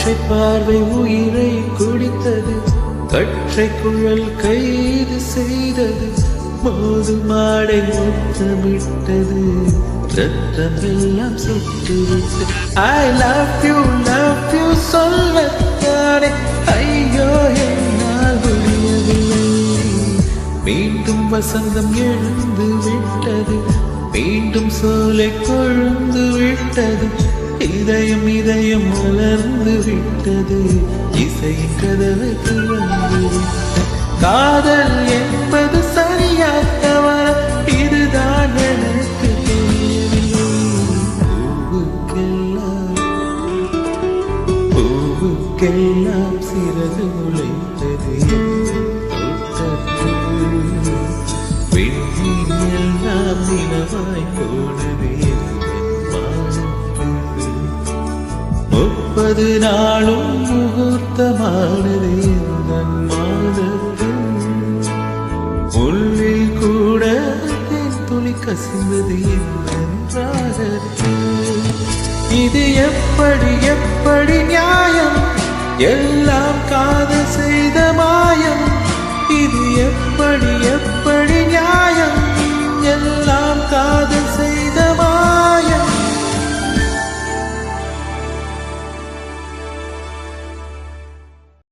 ஒற்றை பார்வை உயிரை குடித்தது, கற்றை குழல் கைது செய்தது, மோது மாடை முத்தமிட்டது, ரத்தம் எல்லாம் சுட்டுவிட்டு. I love you சொல்லத்தானே ஐயோ என்னால் முடியவில்லை. மீண்டும் வசந்தம் எழுந்து விட்டது, மீண்டும் சோலை கொழுந்து விட்டது, இதயம் மலர்ந்து விட்டது, இசையின் கதவை திறந்து விட்டது. காதல் என்பது சரியா தவறா, இதுதான் எனக்கு தெரியவில்லை. பூவுக்கெல்லாம் சிறகு முளைத்தது, எல்லாம் நிலவாய் போனது. 30 நாளும் முகூர்த்தமானது என் மாதத்து, உள்ளில் கூட துளி கசிந்தது என்றாகத்து. இது எப்படி நியாயம், எல்லாம் காதல் செய்த மாயம். இது எப்படி